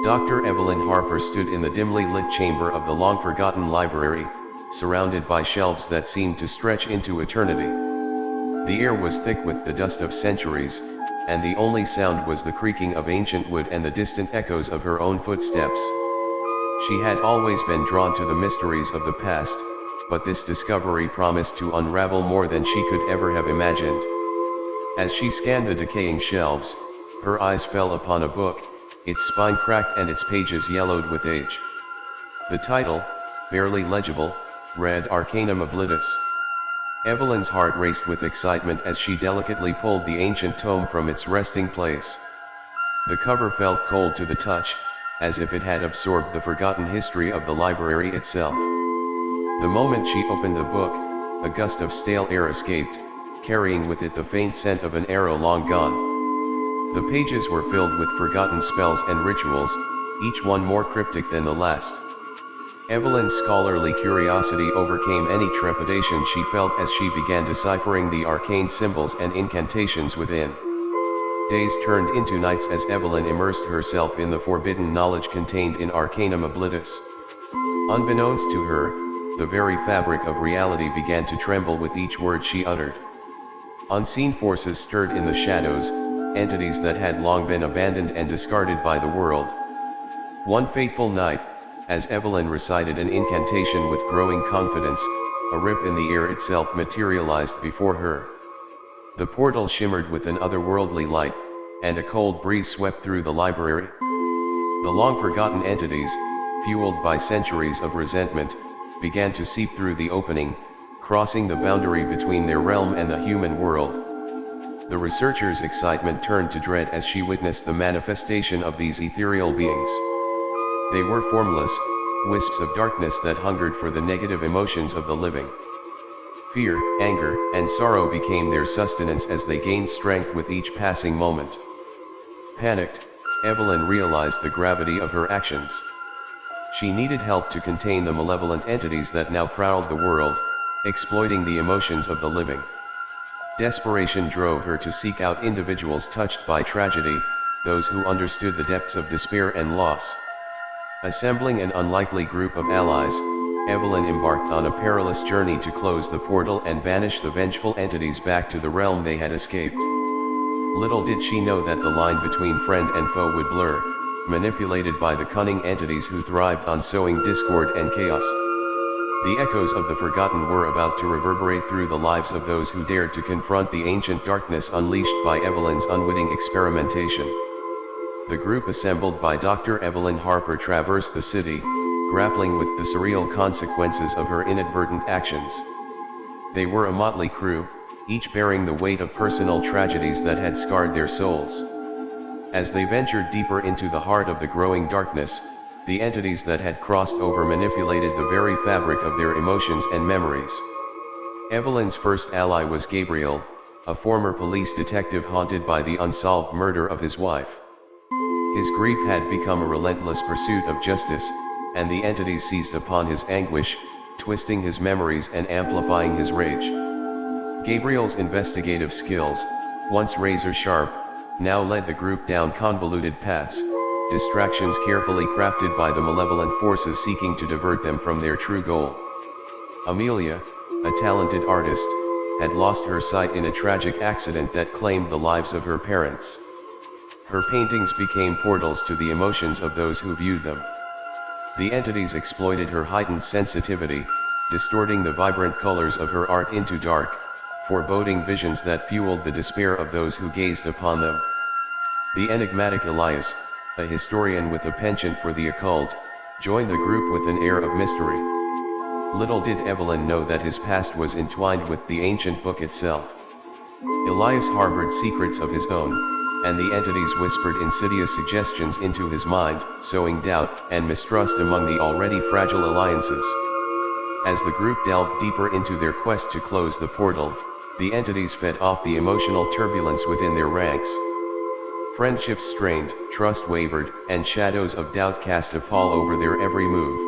Dr. Evelyn Harper stood in the dimly lit chamber of the long-forgotten library, surrounded by shelves that seemed to stretch into eternity. The air was thick with the dust of centuries, and the only sound was the creaking of ancient wood and the distant echoes of her own footsteps. She had always been drawn to the mysteries of the past, but this discovery promised to unravel more than she could ever have imagined. As she scanned the decaying shelves, her eyes fell upon a book, its spine cracked and its pages yellowed with age. The title, barely legible, read Arcanum Oblitus. Evelyn's heart raced with excitement as she delicately pulled the ancient tome from its resting place. The cover felt cold to the touch, as if it had absorbed the forgotten history of the library itself. The moment she opened the book, a gust of stale air escaped, carrying with it the faint scent of an arrow long gone. The pages were filled with forgotten spells and rituals, each one more cryptic than the last. Evelyn's scholarly curiosity overcame any trepidation she felt as she began deciphering the arcane symbols and incantations within. Days turned into nights as Evelyn immersed herself in the forbidden knowledge contained in Arcanum Oblitus. Unbeknownst to her, the very fabric of reality began to tremble with each word she uttered. Unseen forces stirred in the shadows, entities that had long been abandoned and discarded by the world. One fateful night, as Evelyn recited an incantation with growing confidence, a rip in the air itself materialized before her. The portal shimmered with an otherworldly light, and a cold breeze swept through the library. The long-forgotten entities, fueled by centuries of resentment, began to seep through the opening, crossing the boundary between their realm and the human world. The researcher's excitement turned to dread as she witnessed the manifestation of these ethereal beings. They were formless, wisps of darkness that hungered for the negative emotions of the living. Fear, anger, and sorrow became their sustenance as they gained strength with each passing moment. Panicked, Evelyn realized the gravity of her actions. She needed help to contain the malevolent entities that now prowled the world, exploiting the emotions of the living. Desperation drove her to seek out individuals touched by tragedy, those who understood the depths of despair and loss. Assembling an unlikely group of allies, Evelyn embarked on a perilous journey to close the portal and banish the vengeful entities back to the realm they had escaped. Little did she know that the line between friend and foe would blur, manipulated by the cunning entities who thrived on sowing discord and chaos. The echoes of the forgotten were about to reverberate through the lives of those who dared to confront the ancient darkness unleashed by Evelyn's unwitting experimentation. The group assembled by Dr. Evelyn Harper traversed the city, grappling with the surreal consequences of her inadvertent actions. They were a motley crew, each bearing the weight of personal tragedies that had scarred their souls. As they ventured deeper into the heart of the growing darkness, the entities that had crossed over manipulated the very fabric of their emotions and memories. Evelyn's first ally was Gabriel, a former police detective haunted by the unsolved murder of his wife. His grief had become a relentless pursuit of justice, and the entities seized upon his anguish, twisting his memories and amplifying his rage. Gabriel's investigative skills, once razor-sharp, now led the group down convoluted paths, distractions carefully crafted by the malevolent forces seeking to divert them from their true goal. Amelia, a talented artist, had lost her sight in a tragic accident that claimed the lives of her parents. Her paintings became portals to the emotions of those who viewed them. The entities exploited her heightened sensitivity, distorting the vibrant colors of her art into dark, foreboding visions that fueled the despair of those who gazed upon them. The enigmatic Elias, a historian with a penchant for the occult, joined the group with an air of mystery. Little did Evelyn know that his past was entwined with the ancient book itself. Elias harbored secrets of his own, and the entities whispered insidious suggestions into his mind, sowing doubt and mistrust among the already fragile alliances. As the group delved deeper into their quest to close the portal, the entities fed off the emotional turbulence within their ranks. Friendships strained, trust wavered, and shadows of doubt cast a pall over their every move.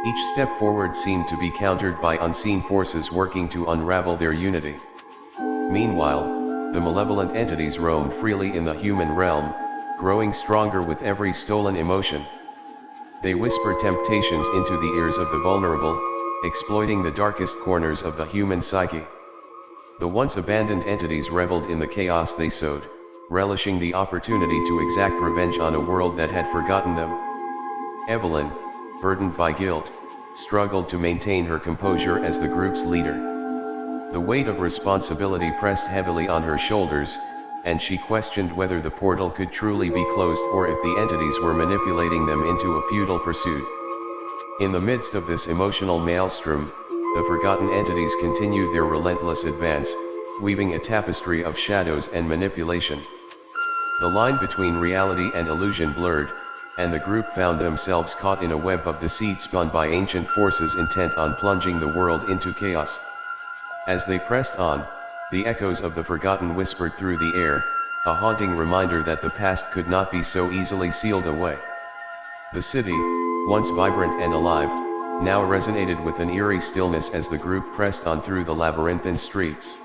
Each step forward seemed to be countered by unseen forces working to unravel their unity. Meanwhile, the malevolent entities roamed freely in the human realm, growing stronger with every stolen emotion. They whisper temptations into the ears of the vulnerable, exploiting the darkest corners of the human psyche. The once abandoned entities reveled in the chaos they sowed, relishing the opportunity to exact revenge on a world that had forgotten them. Evelyn, burdened by guilt, struggled to maintain her composure as the group's leader. The weight of responsibility pressed heavily on her shoulders, and she questioned whether the portal could truly be closed or if the entities were manipulating them into a futile pursuit. In the midst of this emotional maelstrom, the forgotten entities continued their relentless advance, weaving a tapestry of shadows and manipulation. The line between reality and illusion blurred, and the group found themselves caught in a web of deceit spun by ancient forces intent on plunging the world into chaos. As they pressed on, the echoes of the forgotten whispered through the air, a haunting reminder that the past could not be so easily sealed away. The city, once vibrant and alive, now resonated with an eerie stillness as the group pressed on through the labyrinthine streets.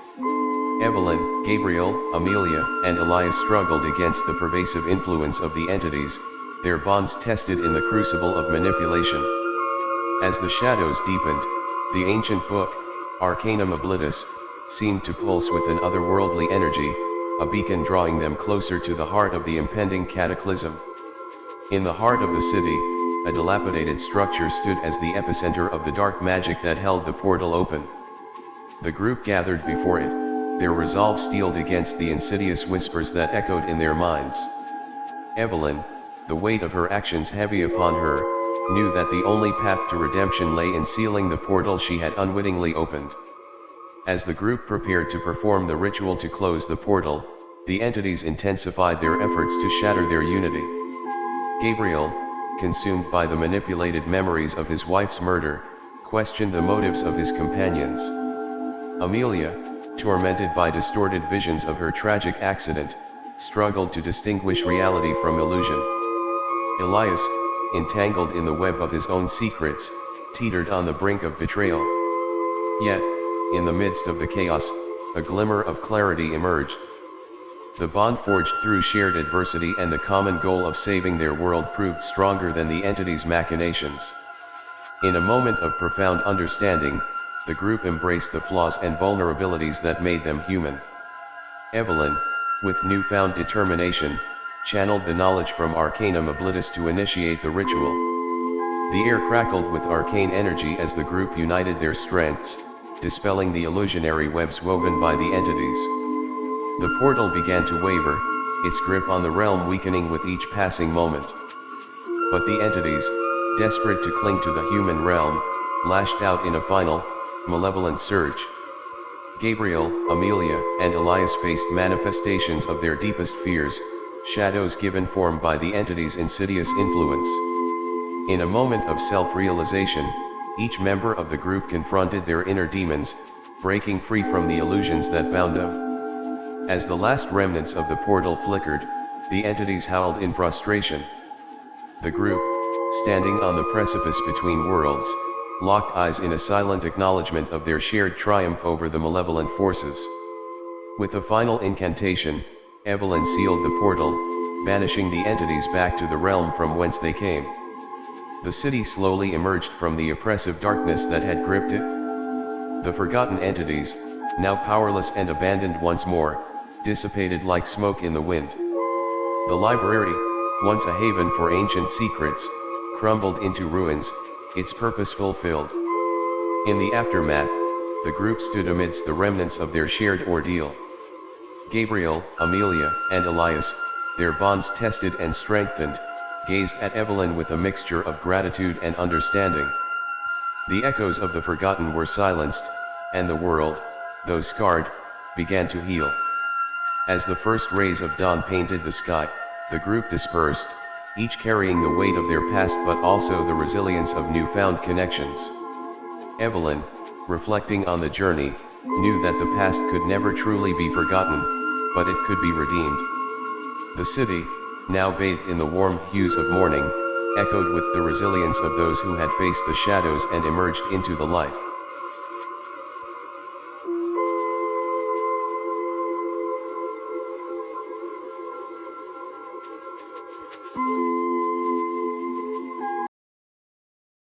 Evelyn, Gabriel, Amelia, and Elias struggled against the pervasive influence of the entities, their bonds tested in the crucible of manipulation. As the shadows deepened, the ancient book, Arcanum Oblitus, seemed to pulse with an otherworldly energy, a beacon drawing them closer to the heart of the impending cataclysm. In the heart of the city, a dilapidated structure stood as the epicenter of the dark magic that held the portal open. The group gathered before it, their resolve steeled against the insidious whispers that echoed in their minds. Evelyn, the weight of her actions heavy upon her, knew that the only path to redemption lay in sealing the portal she had unwittingly opened. As the group prepared to perform the ritual to close the portal, the entities intensified their efforts to shatter their unity. Gabriel, consumed by the manipulated memories of his wife's murder, questioned the motives of his companions. Amelia, tormented by distorted visions of her tragic accident, struggled to distinguish reality from illusion. Elias, entangled in the web of his own secrets, teetered on the brink of betrayal. Yet, in the midst of the chaos, a glimmer of clarity emerged. The bond forged through shared adversity and the common goal of saving their world proved stronger than the entity's machinations. In a moment of profound understanding, the group embraced the flaws and vulnerabilities that made them human. Evelyn, with newfound determination, channeled the knowledge from Arcanum Oblitus to initiate the ritual. The air crackled with arcane energy as the group united their strengths, dispelling the illusionary webs woven by the entities. The portal began to waver, its grip on the realm weakening with each passing moment. But the entities, desperate to cling to the human realm, lashed out in a final, malevolent surge. Gabriel, Amelia, and Elias faced manifestations of their deepest fears, shadows given form by the entity's insidious influence. In a moment of self-realization, each member of the group confronted their inner demons, breaking free from the illusions that bound them. As the last remnants of the portal flickered, the entities howled in frustration. The group, standing on the precipice between worlds, locked eyes in a silent acknowledgement of their shared triumph over the malevolent forces. With a final incantation, Evelyn sealed the portal, banishing the entities back to the realm from whence they came. The city slowly emerged from the oppressive darkness that had gripped it. The forgotten entities, now powerless and abandoned once more, dissipated like smoke in the wind. The library, once a haven for ancient secrets, crumbled into ruins, its purpose fulfilled. In the aftermath, the group stood amidst the remnants of their shared ordeal. Gabriel, Amelia, and Elias, their bonds tested and strengthened, gazed at Evelyn with a mixture of gratitude and understanding. The echoes of the forgotten were silenced, and the world, though scarred, began to heal. As the first rays of dawn painted the sky, the group dispersed, each carrying the weight of their past but also the resilience of newfound connections. Evelyn, reflecting on the journey, knew that the past could never truly be forgotten, but it could be redeemed. The city, now bathed in the warm hues of morning, echoed with the resilience of those who had faced the shadows and emerged into the light.